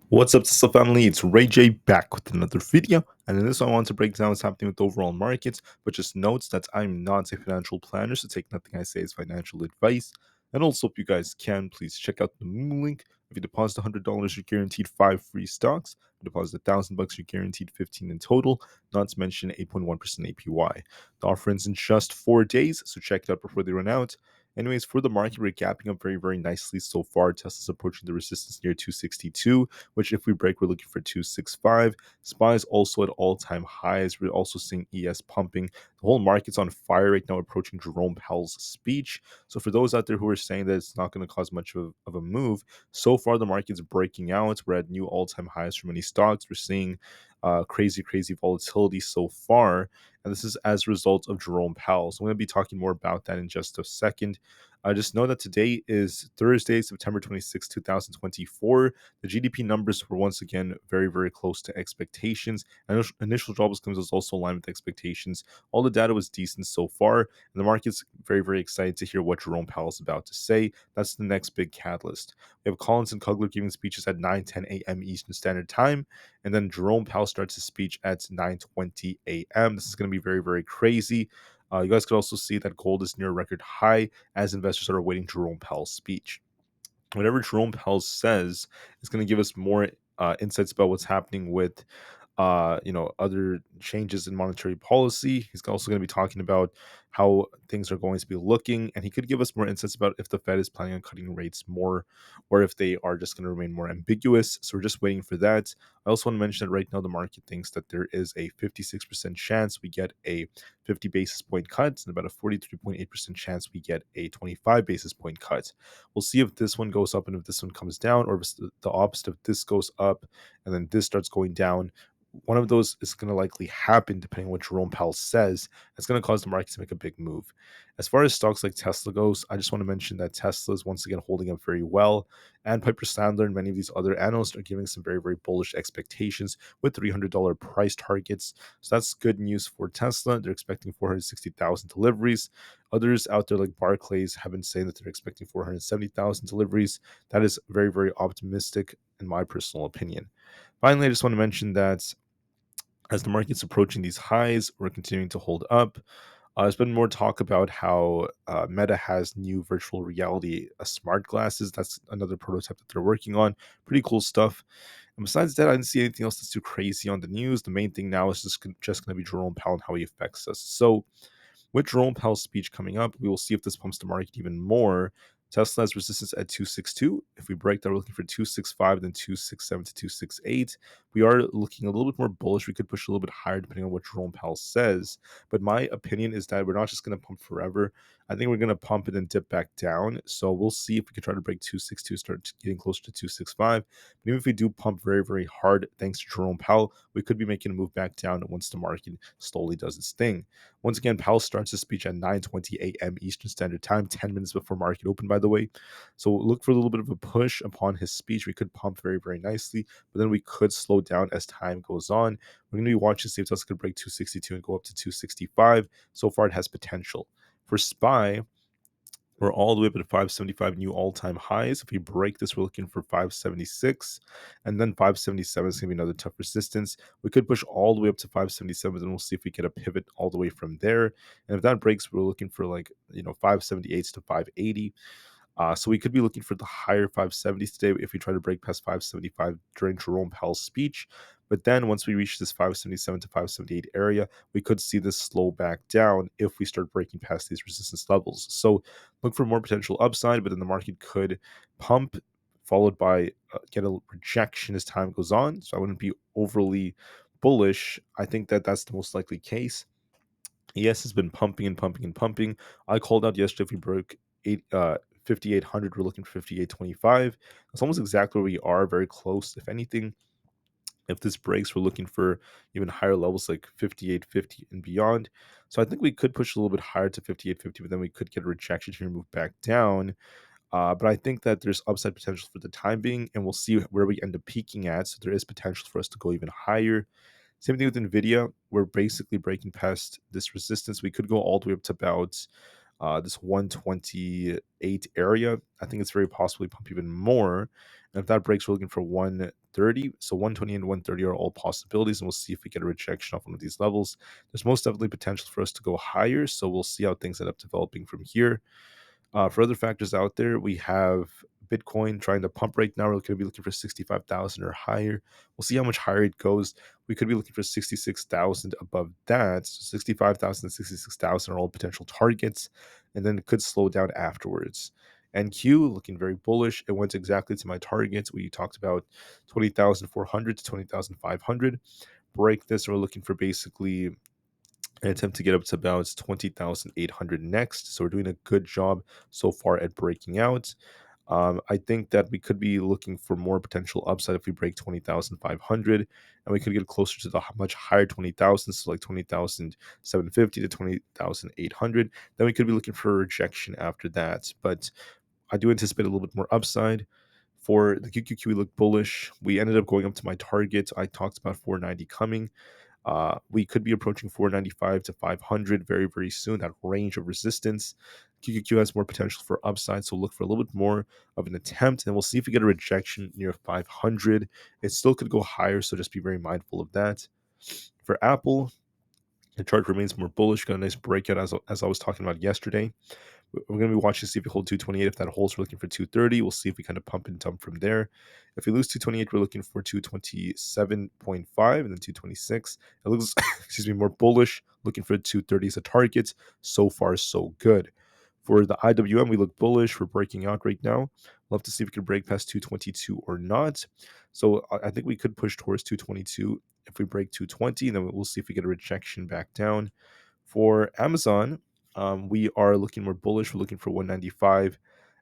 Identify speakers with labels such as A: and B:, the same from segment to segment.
A: What's up, Tsla family? It's Ray J back with another video, and in this one, I want to break down what's happening with the overall markets. But just notes that I'm not a financial planner, so take nothing I say as financial advice. And also, if you guys can, please check out the Moon link. If you deposit $100, you're guaranteed 5 free stocks. If you deposit $1,000, you're guaranteed 15 in total. Not to mention 8.1% APY. The offer ends in just 4 days, so check it out before they run out. Anyways, for the market, we're gapping up very, very nicely so far. Tesla's approaching the resistance near 262, which if we break, we're looking for 265. SPY is also at all-time highs. We're also seeing ES pumping. The whole market's on fire right now, approaching Jerome Powell's speech. So for those out there who are saying that it's not going to cause much of a move, so far the market's breaking out. We're at new all-time highs for many stocks. We're seeing crazy, crazy volatility so far. And this is as a result of Jerome Powell. So I'm going to be talking more about that in just a second. Just know that today is Thursday, September 26, 2024. The GDP numbers were once again very, very close to expectations. Initial jobless claims was also aligned with expectations. All the data was decent so far, and the market's very, very excited to hear what Jerome Powell is about to say. That's the next big catalyst. We have Collins and Kugler giving speeches at 9:10 a.m. Eastern Standard Time, and then Jerome Powell starts his speech at 9:20 a.m. This is going to be very, very crazy. You guys could also see that gold is near a record high as investors are awaiting Jerome Powell's speech. Whatever Jerome Powell says is going to give us more insights about what's happening with other changes in monetary policy. He's also going to be talking about how things are going to be looking, and he could give us more insights about if the Fed is planning on cutting rates more or if they are just going to remain more ambiguous. So we're just waiting for that. I also want to mention that right now the market thinks that there is a 56% chance we get a 50 basis point cut and about a 43.8% chance we get a 25 basis point cut. We'll see if this one goes up and if this one comes down, or if it's the opposite, if this goes up and then this starts going down. One of those is going to likely happen depending on what Jerome Powell says. It's going to cause the market to make a big move. As far as stocks like Tesla goes, I just want to mention that Tesla is once again holding up very well, and Piper Sandler and many of these other analysts are giving some very, very bullish expectations with $300 price targets. So that's good news for Tesla. They're expecting 460,000 deliveries. Others out there like Barclays have been saying that they're expecting 470,000 deliveries. That is very, very optimistic in my personal opinion. Finally, I just want to mention that as the market's approaching these highs, we're continuing to hold up. There's been more talk about how Meta has new virtual reality smart glasses. That's another prototype that they're working on. Pretty cool stuff. And besides that, I didn't see anything else that's too crazy on the news. The main thing now is just going to be Jerome Powell and how he affects us. So with Jerome Powell's speech coming up, we will see if this pumps the market even more. Tesla has resistance at 262. If we break that, we're looking for 265, then 267 to 268. We are looking a little bit more bullish. We could push a little bit higher depending on what Jerome Powell says. But my opinion is that we're not just going to pump forever. I think we're going to pump and then dip back down. So we'll see if we can try to break 262, start getting closer to 265. But even if we do pump very, very hard, thanks to Jerome Powell, we could be making a move back down once the market slowly does its thing. Once again, Powell starts his speech at 9:20 a.m. Eastern Standard Time, 10 minutes before market open, by the way. So look for a little bit of a push upon his speech. We could pump very, very nicely, but then we could slow down as time goes on. We're going to be watching to see if Tesla could break 262 and go up to 265. So far, it has potential. For SPY, we're all the way up at 575 new all-time highs. If we break this, we're looking for 576, and then 577 is going to be another tough resistance. We could push all the way up to 577, and we'll see if we get a pivot all the way from there. And if that breaks, we're looking for 578 to 580. So we could be looking for the higher 570s today if we try to break past 575 during Jerome Powell's speech. But then once we reach this 577 to 578 area, we could see this slow back down if we start breaking past these resistance levels. So look for more potential upside, but then the market could pump, followed by get a rejection as time goes on. So I wouldn't be overly bullish. I think that that's the most likely case. ES has been pumping and pumping and pumping. I called out yesterday if we broke 5,800, we're looking for 5,825. That's almost exactly where we are, very close. If anything, if this breaks, we're looking for even higher levels like 5,850 and beyond. So I think we could push a little bit higher to 5,850, but then we could get a rejection here and move back down. But I think that there's upside potential for the time being, and we'll see where we end up peaking at. So there is potential for us to go even higher. Same thing with Nvda. We're basically breaking past this resistance. We could go all the way up to about this 128 area. I think it's very possibly pump even more. And if that breaks, we're looking for 130. So 120 and 130 are all possibilities, and we'll see if we get a rejection off one of these levels. There's most definitely potential for us to go higher, so we'll see how things end up developing from here. For other factors out there, we have Bitcoin trying to pump right now. We're going to be looking for 65,000 or higher. We'll see how much higher it goes. We could be looking for 66,000 above that. So 65,000 and 66,000 are all potential targets, and then it could slow down afterwards. NQ looking very bullish. It went exactly to my targets. We talked about 20,400 to 20,500. Break this, and we're looking for basically an attempt to get up to about 20,800 next. So we're doing a good job so far at breaking out. I think that we could be looking for more potential upside if we break 20,500, and we could get closer to the much higher 20,000, so like 20,750 to 20,800. Then we could be looking for a rejection after that. But I do anticipate a little bit more upside. For the QQQ, we look bullish. We ended up going up to my target. I talked about 490 coming. We could be approaching 495 to 500 very, very soon. That range of resistance. QQQ has more potential for upside, so look for a little bit more of an attempt, and we'll see if we get a rejection near 500. It still could go higher, so just be very mindful of that. For Aapl, the chart remains more bullish. Got a nice breakout as I was talking about yesterday. We're going to be watching to see if we hold 228. If that holds, we're looking for 230. We'll see if we kind of pump and dump from there. If we lose 228, we're looking for 227.5 and then 226. It looks, excuse me, more bullish, looking for 230 as a target. So far, so good. For the IWM, we look bullish. We're breaking out right now. We'll have to see if we can break past 222 or not. So I think we could push towards 222 if we break 220, and then we'll see if we get a rejection back down. For Amazon, we are looking more bullish. We're looking for 195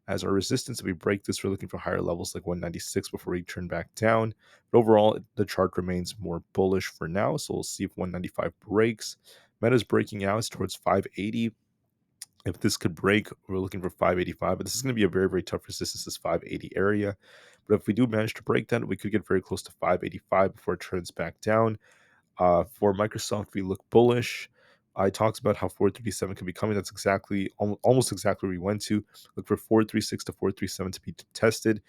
A: as our resistance. If we break this, we're looking for higher levels like 196 before we turn back down. But overall, the chart remains more bullish for now. So we'll see if 195 breaks. Meta's breaking out towards 580. If this could break, we're looking for 585. But this is going to be a very, very tough resistance, this 580 area. But if we do manage to break that, we could get very close to 585 before it turns back down. For Microsoft, we look bullish. I talked about how 437 can be coming. That's exactly, almost exactly where we went to. Look for 436 to 437 to be tested.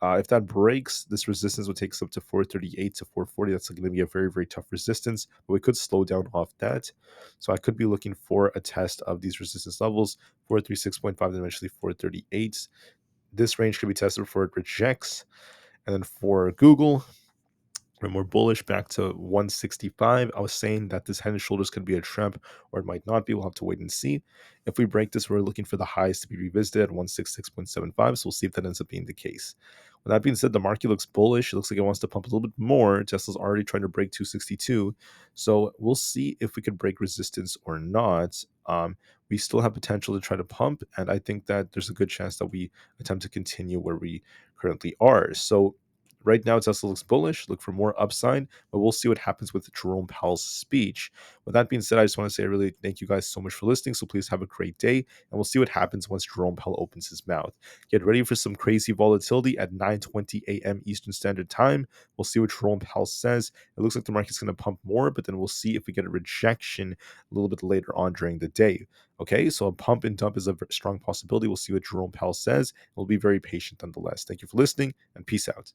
A: If that breaks, this resistance would take us up to 438 to 440. That's going to be a very, very tough resistance, but we could slow down off that. So I could be looking for a test of these resistance levels, 436.5 and eventually 438. This range could be tested before it rejects. And then for Google, we're more bullish back to 165. I was saying that this head and shoulders could be a trap or it might not be. We'll have to wait and see. If we break this, we're looking for the highs to be revisited at 166.75. So we'll see if that ends up being the case. With that being said, the market looks bullish. It looks like it wants to pump a little bit more. Tesla's already trying to break 262. So we'll see if we can break resistance or not. We still have potential to try to pump, and I think that there's a good chance that we attempt to continue where we currently are. So right now, Tesla looks bullish. Look for more upside, but we'll see what happens with Jerome Powell's speech. With that being said, I just want to say I really thank you guys so much for listening. So please have a great day, and we'll see what happens once Jerome Powell opens his mouth. Get ready for some crazy volatility at 9:20 a.m. Eastern Standard Time. We'll see what Jerome Powell says. It looks like the market's going to pump more, but then we'll see if we get a rejection a little bit later on during the day. Okay, so a pump and dump is a strong possibility. We'll see what Jerome Powell says. We'll be very patient nonetheless. Thank you for listening, and peace out.